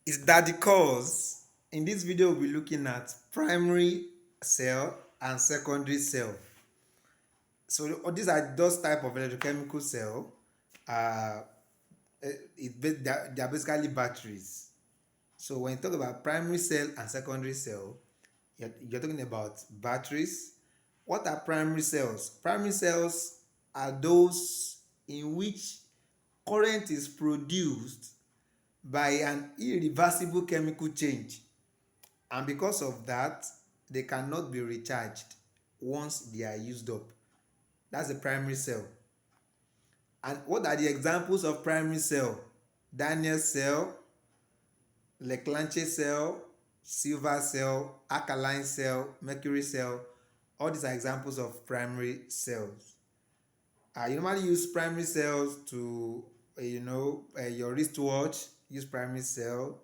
Is that the cause? In this video, we'll be looking at primary cell and secondary cell. So these are those type of electrochemical cell. Uh, they are basically batteries. So when you talk about primary cell and secondary cell, you're talking about batteries. What are primary cells? Primary cells are those in which current is produced by an irreversible chemical change, and because of that they cannot be recharged once they are used up. That's the primary cell. And what are the examples of primary cell? Daniell cell, Leclanché cell, silver cell, alkaline cell, mercury cell. All these are examples of primary cells. You normally use primary cells to your wristwatch use primary cell,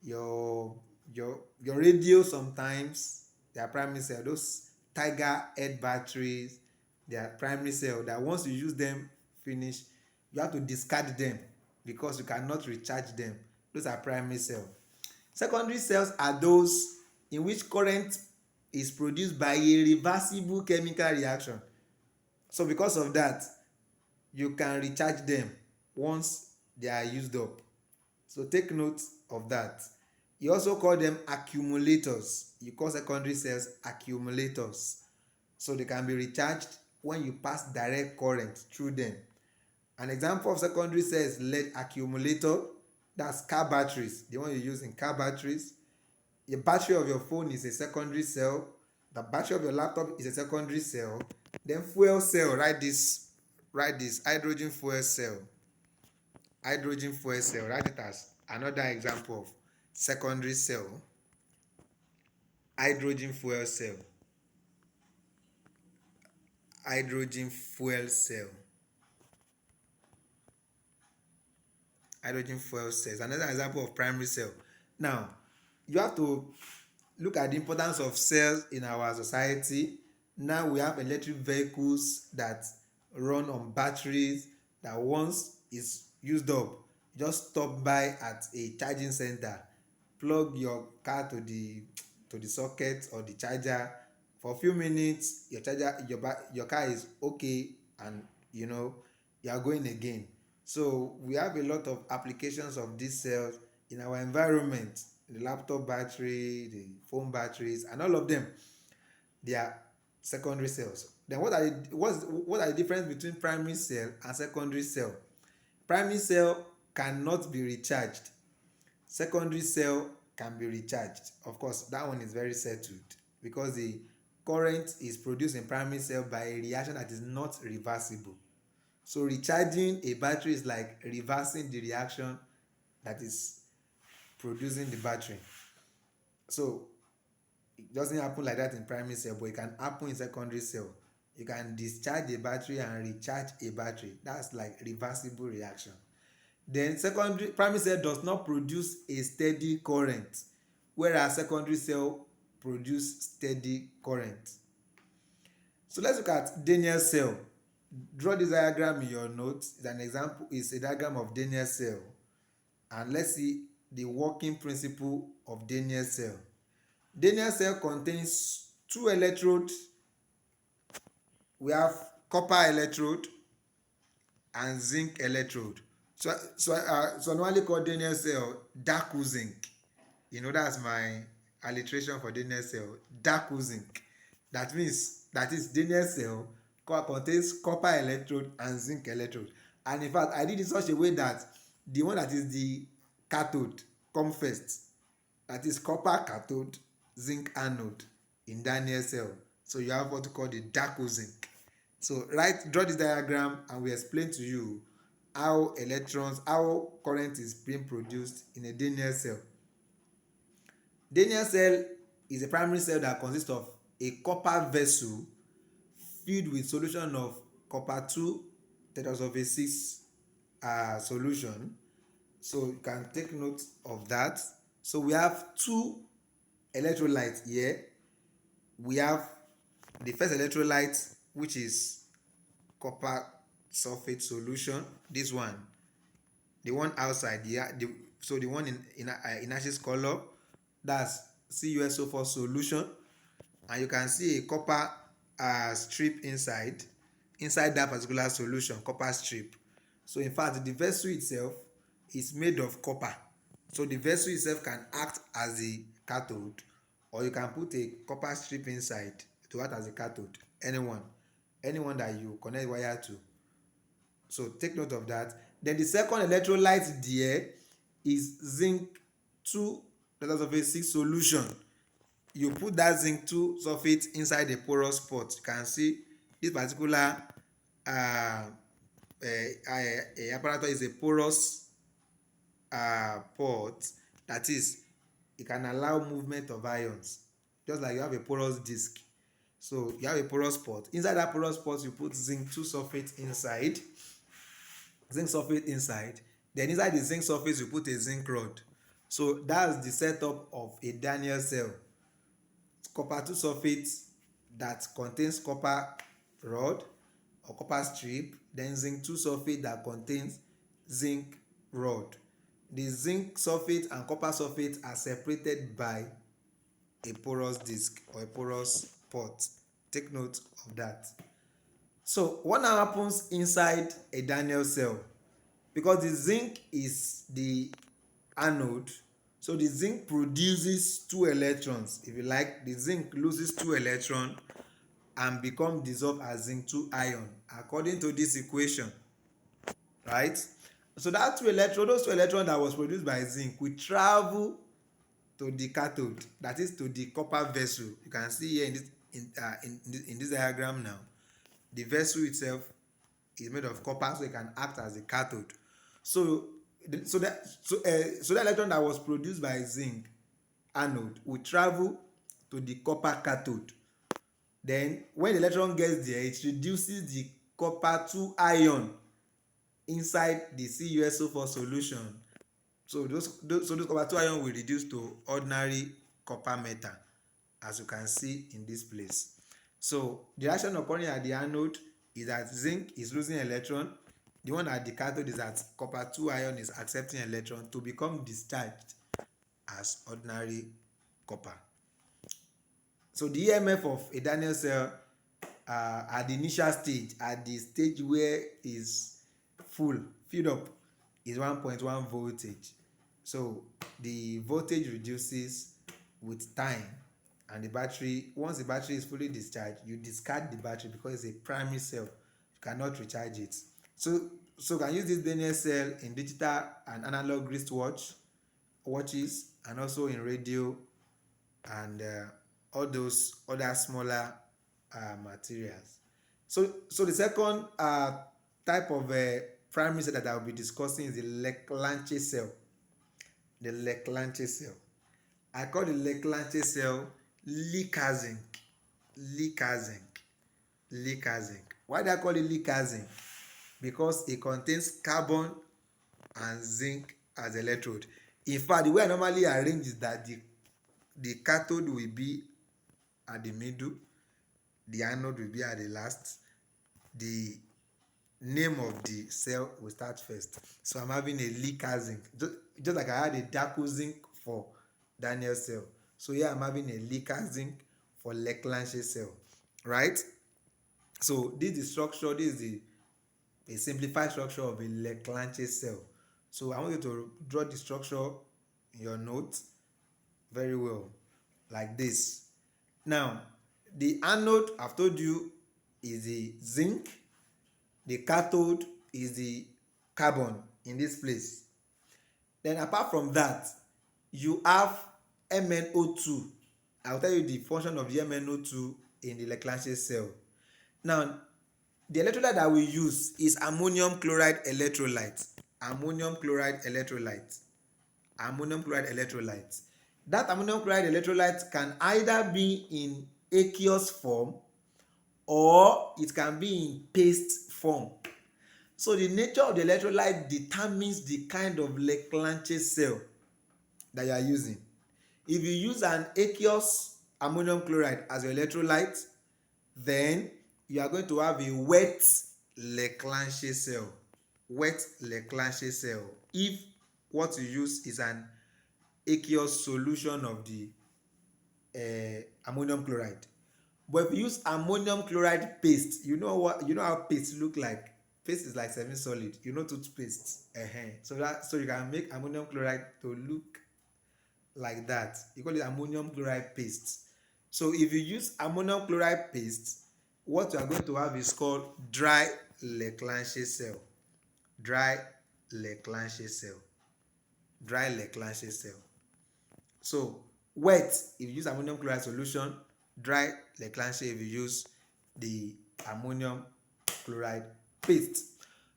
your your radio sometimes they are primary cell. Those tiger head batteries, they are primary cell that once you use them finish, you have to discard them because you cannot recharge them. Those are primary cell. Secondary cells are those in which current is produced by a reversible chemical reaction. So because of that, you can recharge them once they are used up. So take note of that. You also call them accumulators. You call secondary cells accumulators. So they can be recharged when you pass direct current through them. An example of secondary cell is lead accumulator. That's car batteries, the one you use in car batteries. The battery of your phone is a secondary cell. The battery of your laptop is a secondary cell. Then fuel cell, write this hydrogen fuel cell. Hydrogen fuel cell, write it as another example of secondary cell. Hydrogen fuel cell. Hydrogen fuel cell. Hydrogen fuel cell is another example of primary cell. Now, you have to look at the importance of cells in our society. Now we have electric vehicles that run on batteries, that once is used up, just stop by at a charging center, plug your car to the socket or the charger. For a few minutes your car is okay, and you are going again. So we have a lot of applications of these cells in our environment. The laptop battery, the phone batteries, and all of them, they are secondary cells. Then what are the difference between primary cell and secondary cell? Primary cell cannot be recharged. Secondary cell can be recharged. Of course, that one is very settled because the current is produced in primary cell by a reaction that is not reversible. So recharging a battery is like reversing the reaction that is producing the battery. So it doesn't happen like that in primary cell, but it can happen in secondary cell. You can discharge a battery and recharge a battery. That's like reversible reaction. Then primary cell does not produce a steady current, whereas secondary cell produce steady current. So let's look at Daniell cell. Draw this diagram in your notes. It's an example, it's a diagram of Daniell cell. And let's see the working principle of Daniell cell. Daniell cell contains two electrodes. We have copper electrode and zinc electrode. So I normally call Daniell cell Daku zinc. That's my alliteration for Daniell cell, Daku zinc. That is Daniell cell contains copper electrode and zinc electrode. And in fact, I did it in such a way that the one that is the cathode come first. That is copper cathode, zinc anode in Daniell cell. So you have what we call the Daku zinc. So draw this diagram and we explain to you how current is being produced in a Daniell cell. Daniell cell is a primary cell that consists of a copper vessel filled with solution of copper 2 tetrasulfate 6 solution. So you can take note of that. So we have two electrolytes here. We have the first electrolyte, which is copper sulfate solution. This one, the one outside, So the one in ashes color, that's CuSO4 solution, and you can see a copper strip inside that particular solution, copper strip. So in fact, the vessel itself is made of copper. So the vessel itself can act as the cathode, or you can put a copper strip inside to act as a cathode. Anyone that you connect wire to. So take note of that. Then the second electrolyte there is zinc 2 sulfate 6 solution. You put that zinc 2 sulfate inside the porous pot. You can see this particular apparatus is a porous pot. That is, it can allow movement of ions, just like you have a porous disc. So you have a porous pot. Inside that porous pot, you put zinc 2 sulfate inside. Then inside the zinc sulfate, you put a zinc rod. So that's the setup of a Daniell cell. Copper 2 sulfate that contains copper rod or copper strip, then zinc 2 sulfate that contains zinc rod. The zinc sulfate and copper sulfate are separated by a porous disc or a porous pot. Take note of that. So what now happens inside a Daniell cell? Because the zinc is the anode, so the zinc produces 2 electrons. If you like, the zinc loses 2 electrons and become dissolved as zinc 2 ion according to this equation, right? So that those 2 electrons that was produced by zinc will travel to the cathode, that is to the copper vessel. You can see here in this diagram now, the vessel itself is made of copper, so it can act as a cathode. So that electron that was produced by zinc anode will travel to the copper cathode. Then when the electron gets there, it reduces the copper 2 ion inside the CuSO4 solution. So those copper 2 ion will reduce to ordinary copper metal, as you can see in this place. So the reaction occurring at the anode is that zinc is losing electron. The one at the cathode is that copper 2 ion is accepting electron to become discharged as ordinary copper. So the EMF of a Daniell cell at the initial stage, at the stage where is filled up, is 1.1 voltage. So the voltage reduces with time, and the battery, once the battery is fully discharged, you discard the battery because it's a primary cell. You cannot recharge it. So can use this Daniell cell in digital and analog watches, and also in radio and all those other smaller materials. So the second type of primary cell that I will be discussing is the Leclanché cell. The Leclanché cell. I call the Leclanché cell Leca zinc. Why do I call it Leca zinc? Because it contains carbon and zinc as electrode. In fact, the way I normally arrange is that the cathode will be at the middle, the anode will be at the last, the name of the cell will start first. So I'm having a Leca zinc, just like I had a Dako zinc for Daniell cell. So here I'm having a Leca zinc for Leclanché cell, right? So this is the structure. This is a simplified structure of a Leclanché cell. So I want you to draw the structure in your notes very well, like this. Now, the anode, I've told you, is the zinc. The cathode is the carbon in this place. Then apart from that, you have MnO2. I'll tell you the function of the MnO2 in the Leclanché cell. Now, the electrolyte that we use is ammonium chloride electrolyte. Ammonium chloride electrolyte. That ammonium chloride electrolyte can either be in aqueous form or it can be in paste form. So the nature of the electrolyte determines the kind of Leclanché cell that you are using. If you use an aqueous ammonium chloride as your electrolyte, then you are going to have a wet Leclanché cell. If what you use is an aqueous solution of the ammonium chloride. But if you use ammonium chloride paste, you know how paste look like. Paste is like semi-solid. You know toothpaste. So you can make ammonium chloride to look like that. You call it ammonium chloride paste. So if you use ammonium chloride paste, what you are going to have is called dry Leclanché cell. Dry Leclanché cell. Dry Leclanché cell. So wet if you use ammonium chloride solution, dry Leclanché if you use the ammonium chloride paste.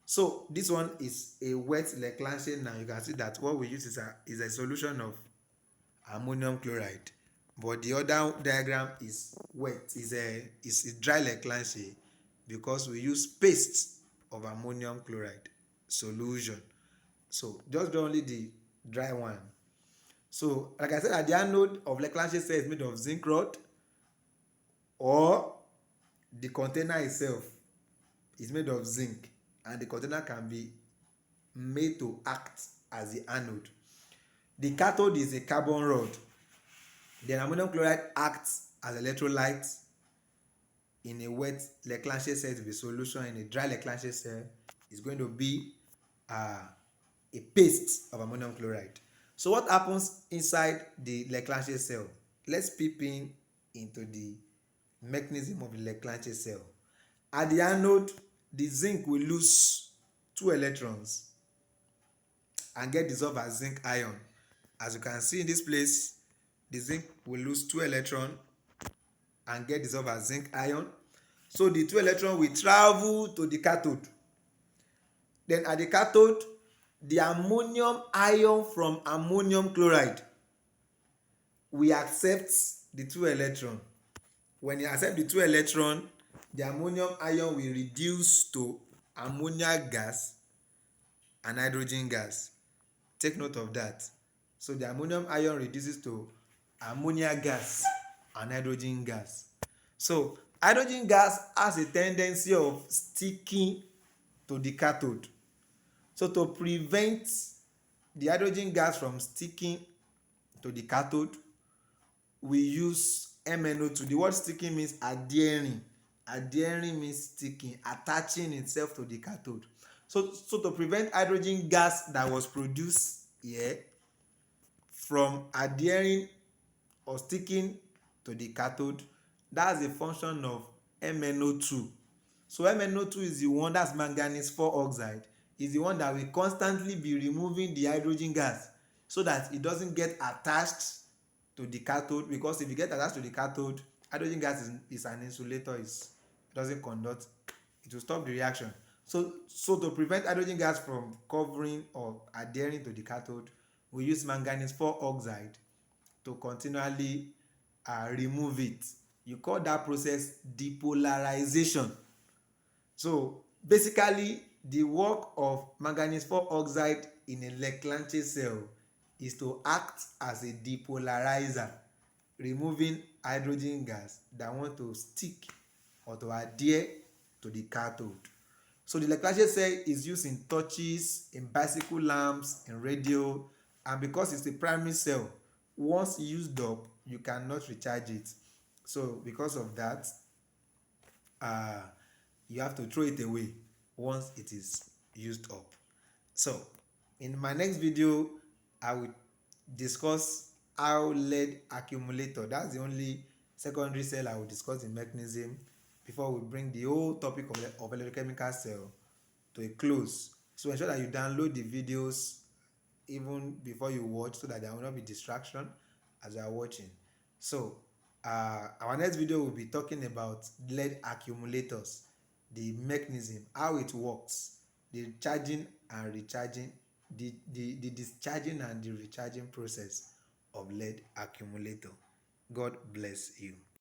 So this one is a wet Leclanché. Now you can see that what we use is a solution of ammonium chloride, but the other diagram is wet, is a dry Leclanché, because we use paste of ammonium chloride solution. So just do only the dry one. So like I said, at the anode of Leclanché cell is made of zinc rod, or the container itself is made of zinc, and the container can be made to act as the anode. The cathode is a carbon rod. Then ammonium chloride acts as electrolyte in a wet Leclanché cell to be solution. In a dry Leclanché cell is going to be a paste of ammonium chloride. So what happens inside the Leclanché cell? Let's peep into the mechanism of the Leclanché cell. At the anode, the zinc will lose 2 electrons and get dissolved as zinc ion. As you can see in this place, the zinc will lose 2 electrons and get dissolved as zinc ion. So the 2 electrons will travel to the cathode. Then at the cathode, the ammonium ion from ammonium chloride will accept the 2 electrons. When you accept the 2 electrons, the ammonium ion will reduce to ammonia gas and hydrogen gas. Take note of that. So the ammonium ion reduces to ammonia gas and hydrogen gas. So hydrogen gas has a tendency of sticking to the cathode. So to prevent the hydrogen gas from sticking to the cathode, we use MnO2. The word sticking means adhering. Adhering means sticking, attaching itself to the cathode. So to prevent hydrogen gas that was produced here from adhering or sticking to the cathode, that's a function of MnO2. So MnO2 is the one, that's manganese 4 oxide, is the one that will constantly be removing the hydrogen gas so that it doesn't get attached to the cathode, because if you get attached to the cathode, hydrogen gas is an insulator, it doesn't conduct, it will stop the reaction. So to prevent hydrogen gas from covering or adhering to the cathode, we use manganese 4 oxide to continually remove it. You call that process depolarization. So basically, the work of manganese 4 oxide in a Leclanché cell is to act as a depolarizer, removing hydrogen gas that want to stick or to adhere to the cathode. So the Leclanché cell is used in torches, in bicycle lamps, in radio, and because it's a primary cell, once used up, you cannot recharge it. So because of that, you have to throw it away once it is used up. So in my next video, I will discuss how lead accumulator, that's the only secondary cell I will discuss the mechanism before we bring the whole topic of electrochemical cell to a close. So ensure that you download the videos even before you watch, so that there will not be distraction as you are watching. So our next video will be talking about lead accumulators, the mechanism, how it works, the charging and recharging, the discharging and the recharging process of lead accumulator. God bless you.